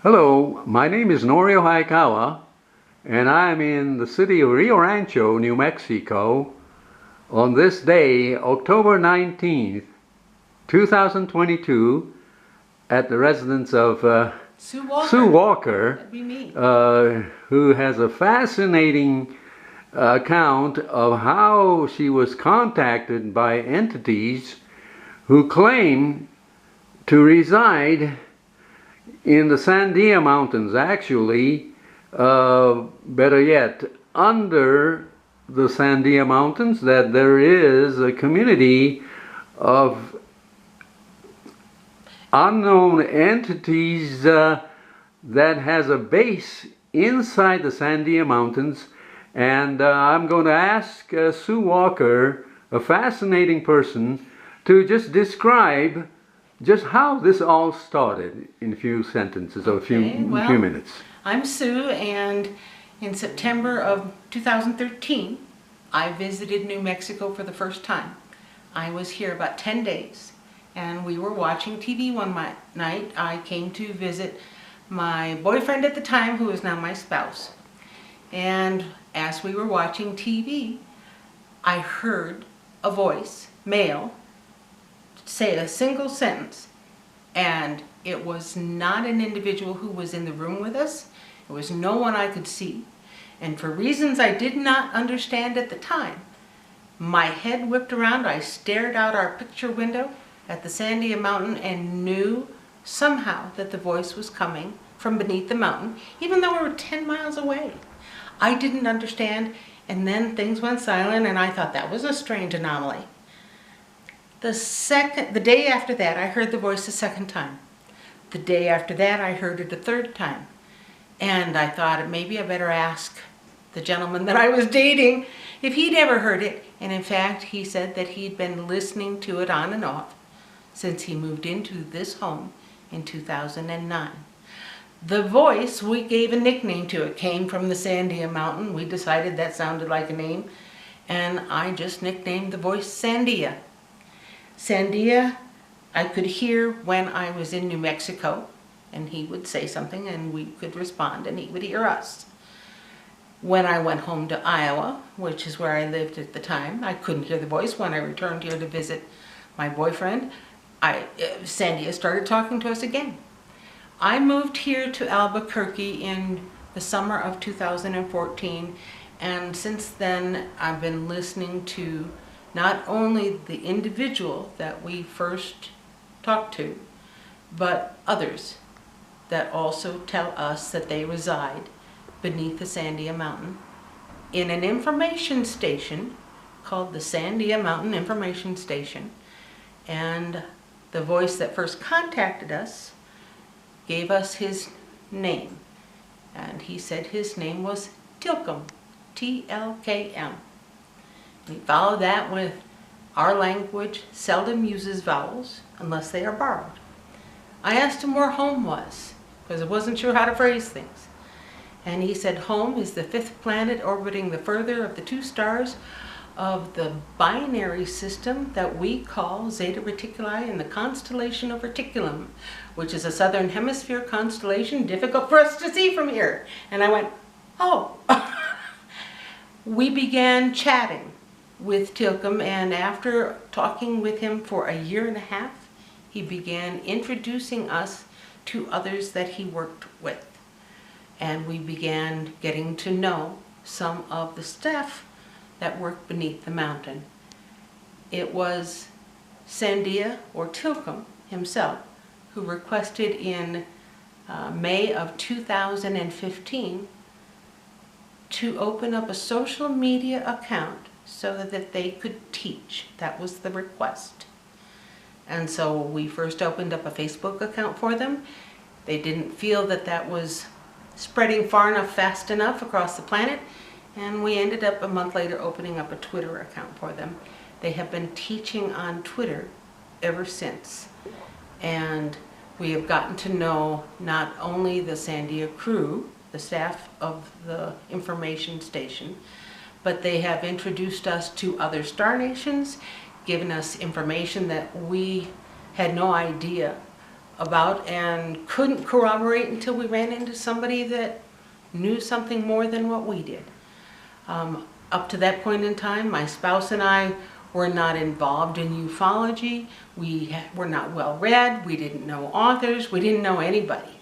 Hello, my name is Norio Hayakawa, and I'm in the city of Rio Rancho, New Mexico, on this day, October 19th, 2022, at the residence of Sue Walker, That'd be me. who has a fascinating account of how she was contacted by entities who claim to reside in the Sandia Mountains, actually, better yet, under the Sandia Mountains, that there is a community of unknown entities that has a base inside the Sandia Mountains. And I'm going to ask Sue Walker, a fascinating person, to just describe just how this all started in a few sentences or a few minutes. I'm Sue, and in September of 2013, I visited New Mexico for the first time. I was here about 10 days, and we were watching TV one night. I came to visit my boyfriend at the time, who is now my spouse. And as we were watching TV, I heard a voice, male, say a single sentence, and it was not an individual who was in the room with us. It was no one I could see, and for reasons I did not understand at the time, my head whipped around. I stared out our picture window at the Sandia Mountain and knew somehow that the voice was coming from beneath the mountain, even though we were 10 miles away. I didn't understand, and then things went silent, and I thought that was a strange anomaly. The day after that, I heard the voice a second time. The day after that, I heard it a third time. And I thought maybe I better ask the gentleman that I was dating if he'd ever heard it. And in fact, he said that he'd been listening to it on and off since he moved into this home in 2009. The voice, we gave a nickname to it, came from the Sandia Mountain. We decided that sounded like a name, and I just nicknamed the voice Sandia. Sandia, I could hear when I was in New Mexico, and he would say something and we could respond and he would hear us. When I went home to Iowa, which is where I lived at the time, I couldn't hear the voice. When I returned here to visit my boyfriend, Sandia started talking to us again. I moved here to Albuquerque in the summer of 2014, and since then I've been listening to not only the individual that we first talked to, but others that also tell us that they reside beneath the Sandia Mountain in an information station called the Sandia Mountain Information Station. And the voice that first contacted us gave us his name, and he said his name was Tilcum, T-L-K-M. We follow that with our language seldom uses vowels unless they are borrowed. I asked him where home was because I wasn't sure how to phrase things. And he said home is the fifth planet orbiting the further of the two stars of the binary system that we call Zeta Reticuli in the constellation of Reticulum, which is a southern hemisphere constellation difficult for us to see from here. And I went, oh. We began chatting with Tilcum, and after talking with him for a year and a half, he began introducing us to others that he worked with. And we began getting to know some of the staff that worked beneath the mountain. It was Sandia, or Tilcum himself, who requested in May of 2015 to open up a social media account so that they could teach. That was the request. And so we first opened up a Facebook account for them. They didn't feel that that was spreading far enough, fast enough across the planet, and we ended up a month later opening up a Twitter account for them. They have been teaching on Twitter ever since, and we have gotten to know not only the Sandia crew, the staff of the information station, but they have introduced us to other star nations, given us information that we had no idea about and couldn't corroborate until we ran into somebody that knew something more than what we did. Up to that point in time, my spouse and I were not involved in ufology. We were not well read. We didn't know authors. We didn't know anybody.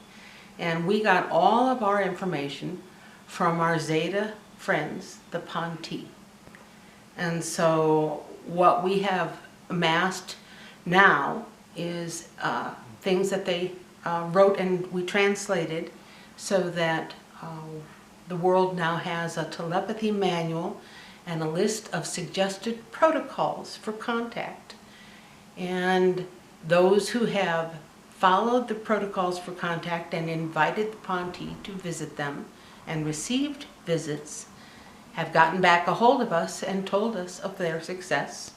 And we got all of our information from our Zeta friends, the Ponti. And so what we have amassed now is things that they wrote and we translated so that the world now has a telepathy manual and a list of suggested protocols for contact. And those who have followed the protocols for contact and invited the Ponti to visit them and received visits have gotten back a hold of us and told us of their success.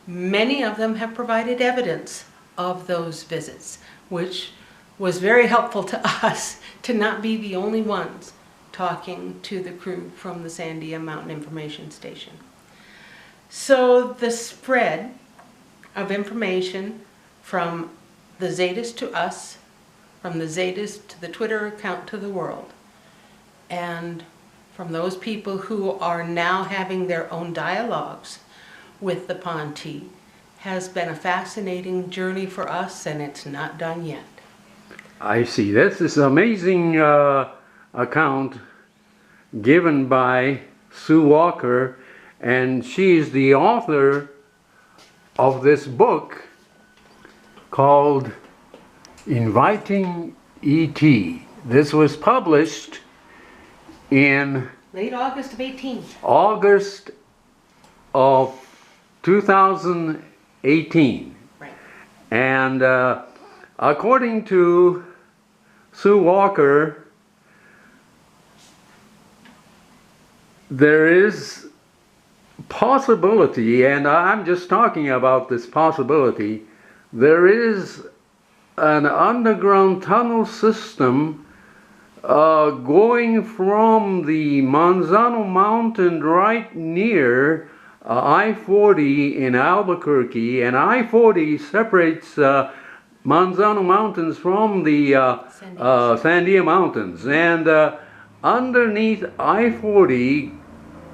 Many of them have provided evidence of those visits, which was very helpful to us to not be the only ones talking to the crew from the Sandia Mountain Information Station. So the spread of information from the Zetas to us, from the Zetas to the Twitter account to the world, and from those people who are now having their own dialogues with the Ponti has been a fascinating journey for us, and it's not done yet. I see. This is an amazing account given by Sue Walker, and she's the author of this book called Inviting E.T. This was published in late August of 18. August of 2018. Right. And according to Sue Walker, there is possibility, and I'm just talking about this possibility, there is an underground tunnel system going from the Manzano Mountain right near I-40 in Albuquerque, and I-40 separates Manzano Mountains from the Sandia Mountains, and underneath I-40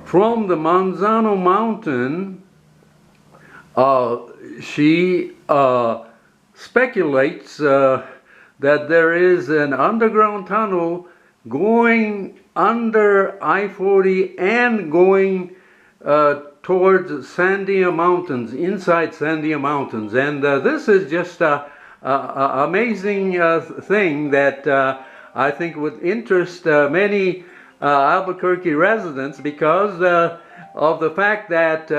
from the Manzano Mountain, she speculates that there is an underground tunnel going under I-40 and going towards Sandia Mountains, inside Sandia Mountains. And this is just an amazing thing that I think would interest many Albuquerque residents, because of the fact that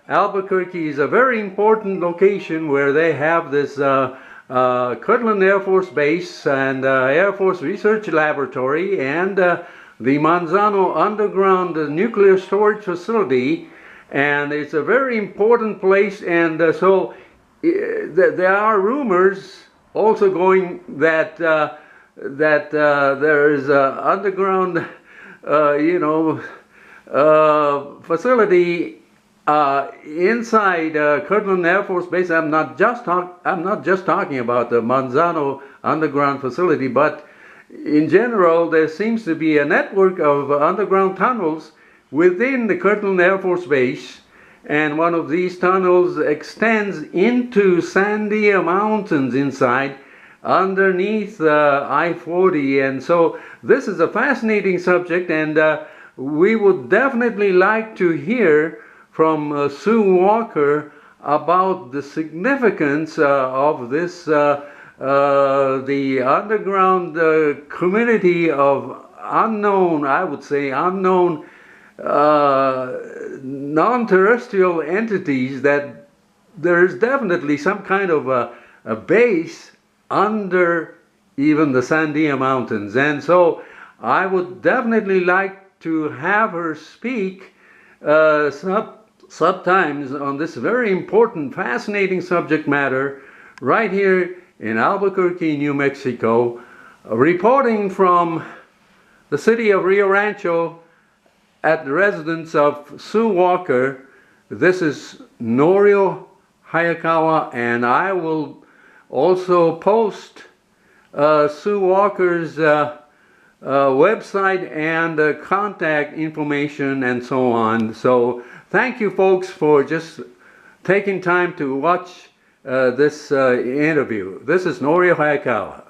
Albuquerque is a very important location where they have this Kirtland Air Force Base and Air Force Research Laboratory and the Manzano Underground Nuclear Storage Facility, and it's a very important place. And so there are rumors also going that there is an underground facility inside Kirtland Air Force Base. I'm not just talking about the Manzano underground facility, but in general there seems to be a network of underground tunnels within the Kirtland Air Force Base, and one of these tunnels extends into Sandia Mountains inside, underneath I-40. And so this is a fascinating subject, and we would definitely like to hear from Sue Walker about the significance of this, the underground community of unknown, I would say unknown, non-terrestrial entities, that there is definitely some kind of a base under even the Sandia Mountains. And so I would definitely like to have her speak sometimes on this very important, fascinating subject matter right here in Albuquerque, New Mexico, reporting from the city of Rio Rancho at the residence of Sue Walker. This is Norio Hayakawa, and I will also post Sue Walker's website and contact information and so on. So thank you folks for just taking time to watch this interview. This is Norio Hayakawa.